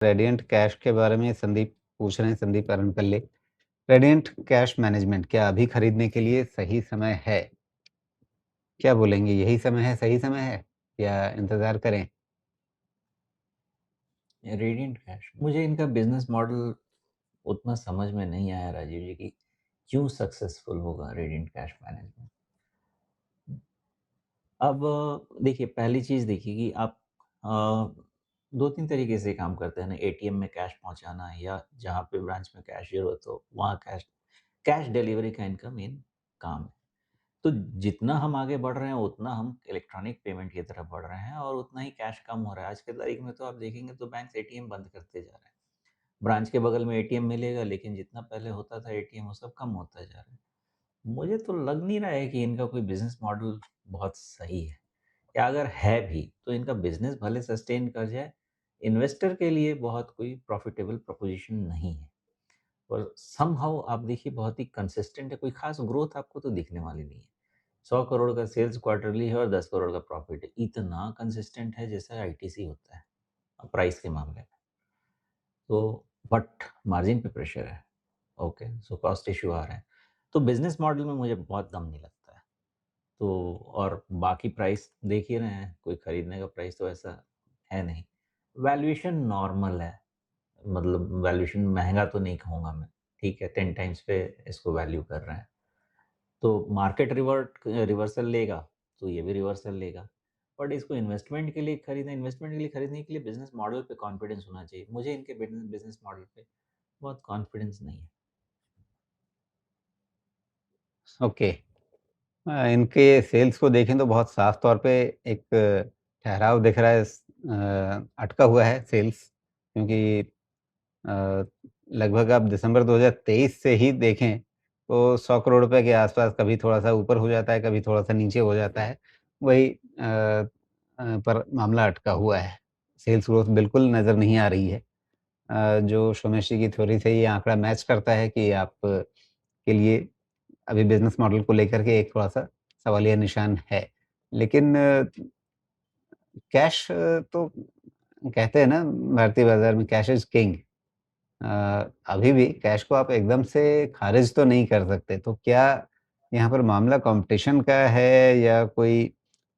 Radiant cash के बारे में संदीप पूछ रहे हैं, संदीप अरनपल्ली। रेडिएंट कैश मैनेजमेंट क्या अभी खरीदने के लिए सही समय है? क्या बोलेंगे, यही समय है, सही समय है या इंतज़ार करें? रेडिएंट कैश, मुझे इनका बिज़नेस मॉडल उतना समझ में नहीं आया राजीव जी कि क्यों सक्सेसफुल होगा रेडिएंट कैश मैनेजमेंट। अब देखिए, पहली चीज़ देखिए कि आप अ, 2-3 तरीके से काम करते हैं ना, एटीएम में कैश पहुँचाना या जहाँ पे ब्रांच में कैश ज़रूरत हो वहाँ कैश कैश डिलीवरी का इनका मेन काम है। तो जितना हम आगे बढ़ रहे हैं उतना हम इलेक्ट्रॉनिक पेमेंट की तरफ बढ़ रहे हैं और उतना ही कैश कम हो रहा है। आज की तारीख में तो आप देखेंगे तो बैंक्स एटीएम बंद करते जा रहे हैं। ब्रांच के बगल में एटीएम मिलेगा, लेकिन जितना पहले होता था एटीएम वो सब कम होता जा रहा है। मुझे तो लग नहीं रहा है कि इनका कोई बिज़नेस मॉडल बहुत सही है, या अगर है भी तो इनका बिज़नेस भले सस्टेन कर जाए, इन्वेस्टर के लिए बहुत कोई प्रॉफिटेबल प्रोपोज़िशन नहीं है। और समहाउ आप देखिए बहुत ही कंसिस्टेंट है, कोई ख़ास ग्रोथ आपको तो दिखने वाली नहीं है। 100 करोड़ का सेल्स क्वार्टरली है और 10 करोड़ का प्रॉफिट है। इतना कंसिस्टेंट है जैसा आईटीसी होता है प्राइस के मामले में। तो बट मार्जिन पे प्रेशर है। ओके, सो कॉस्ट इश्यू आ रहे हैं। तो बिज़नेस मॉडल में मुझे बहुत दम नहीं लगता है। तो और बाकी प्राइस देख ही रहे हैं, कोई खरीदने का प्राइस तो ऐसा है नहीं। वैल्यूएशन नॉर्मल है, मतलब वैल्यूएशन महँगा तो नहीं कहूँगा मैं, ठीक है, 10 टाइम्स पे इसको वैल्यू कर रहे हैं। तो मार्केट रिवर्सल लेगा, तो ये भी रिवर्सल लेगा। बट इसको इन्वेस्टमेंट के लिए खरीदने के लिए बिज़नेस मॉडल पे कॉन्फिडेंस होना चाहिए। मुझे इनके बिज़नेस मॉडल पे बहुत कॉन्फिडेंस नहीं है। ओके। इनके सेल्स को देखें तो बहुत साफ तौर पे एक ठहराव दिख रहा है, अटका हुआ है सेल्स, क्योंकि अ, लगभग आप दिसंबर 2023 से ही देखें तो 100 करोड़ रुपए के आसपास कभी थोड़ा-सा ऊपर हो जाता है, कभी थोड़ा-सा नीचे हो जाता है। वही पर मामला अटका हुआ है। सेल्स ग्रोथ बिल्कुल नज़र नहीं आ रही है। जो सोमेश जी की थ्योरी से ये आंकड़ा मैच करता है कि आप के लिए अभी बिज़नेस मॉडल को लेकर के एक थोड़ा-सा सवालिया निशान है। लेकिन कैश तो कहते हैं ना भारतीय बाज़ार में कैश इज़ किंग। अभी भी कैश को आप एकदम से खारिज तो नहीं कर सकते। तो क्या यहाँ पर मामला कॉम्पिटिशन का है या कोई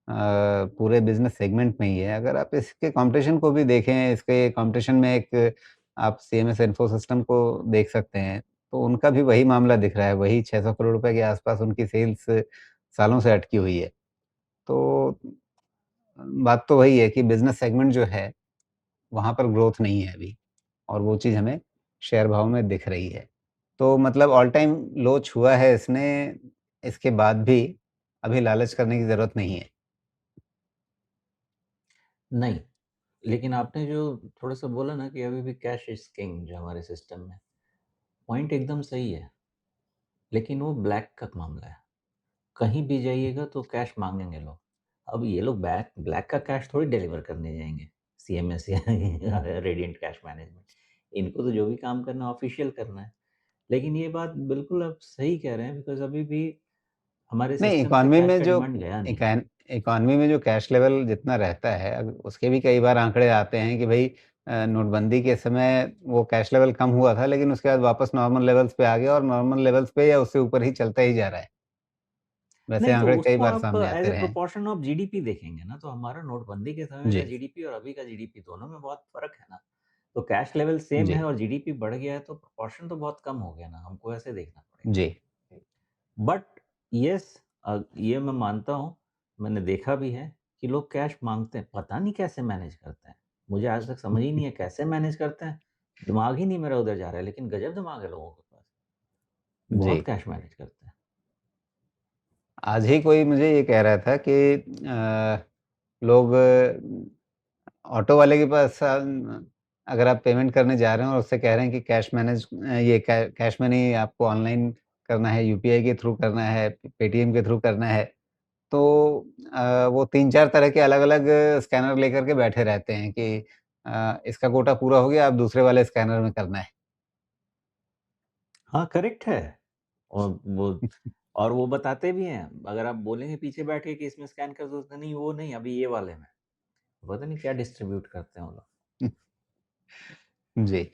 पूरे बिज़नेस सेगमेंट में ही है? अगर आप इसके कॉम्पिटिशन को भी देखें, इसके कॉम्पिटिशन में एक आप सीएमएस इन्फोसिस्टम को देख सकते हैं, तो उनका भी वही मामला दिख रहा है, वही 600 करोड़ रुपए के आसपास उनकी सेल्स सालों से अटकी हुई है। तो बात तो वही है कि बिज़नेस सेगमेंट जो है, वहाँ पर ग्रोथ नहीं है अभी। और वो चीज़ हमें शेयर भाव में दिख रही है। तो मतलब ऑल टाइम लो छुआ है इसने, इसके बाद भी अभी लालच करने की ज़रूरत नहीं है। नहीं, लेकिन आपने जो थोड़ा-सा बोला ना कि अभी भी कैश इज़ किंग जो हमारे सिस्टम में, पॉइंट एकदम सही है, लेकिन वो ब्लैक का मामला है। कहीं भी जाइएगा तो कैश माँगेंगे लोग। अब ये लोग ब्लैक का कैश थोड़ी डिलीवर करने जाएँगे, सीएमएस या रेडिएंट कैश मैनेजमेंट। इनको तो जो भी काम करना है ऑफ़िशियल करना है। लेकिन ये बात बिल्कुल आप सही कह रहे हैं, बिकॉज़ अभी भी हमारे नहीं, सिस्टम से कैश का डिमांड गया नहीं है। इकॉनमी में जो कैश लेवल जितना रहता है, अब उसके भी कई बार आंकड़े आते हैं कि भई नोटबंदी के समय वो कैश लेवल कम हुआ था, लेकिन उसके बाद वापस नॉर्मल लेवल्स पे आ गया और नॉर्मल लेवल्स पे या उससे ऊपर ही चलता ही जा रहा है। वैसे नहीं, तो आंकड़े कई उसको बार आप सामने एज़ आते अ रहे हैं। प्रोपोर्शन ऑफ जीडीपी देखेंगे ना, तो हमारा नोटबंदी के समय का जी, जीडीपी और अभी का जीडीपी दोनों में बहुत फ़र्क है ना। तो कैश लेवल सेम जी, है और जीडीपी बढ़ गया है तो प्रोपोर्शन तो बहुत कम हो गया ना, हमको ऐसे देखना पड़ेगा। जी। बट येस, ये मैं मानता हूँ, मैंने देखा भी है कि लोग कैश माँगते हैं, पता नहीं कैसे मैनेज करते हैं। मुझे आज तक समझ ही नहीं है कैसे मैनेज करते हैं, दिमाग ही नहीं मेरा उधर जा रहा है, लेकिन गज़ब दिमाग है लोगों के पास, बहुत जी। कैश मैनेज करते हैं। आज ही कोई मुझे ये कह रहा था कि लोग ऑटो वाले के पास अगर आप पेमेंट करने जा रहे हैं और उससे कह रहे हैं कि ये कैश में नहीं आपको ऑनलाइन करना है, यूपीआई के थ्रू करना है, पेटीएम के थ्रू करना है, तो वो 3-4 तरह के अलग-अलग स्कैनर लेकर के बैठे रहते हैं कि इसका कोटा पूरा हो गया, अब दूसरे वाले स्कैनर में करना है। हाँ, करेक्ट है। और वो बताते भी हैं, अगर आप बोलेंगे पीछे बैठ के कि इसमें स्कैन कर दो, तो नहीं वो नहीं, अभी ये वाले में। पता नहीं क्या डिस्ट्रीब्यूट करते हैं वो लोग। जी।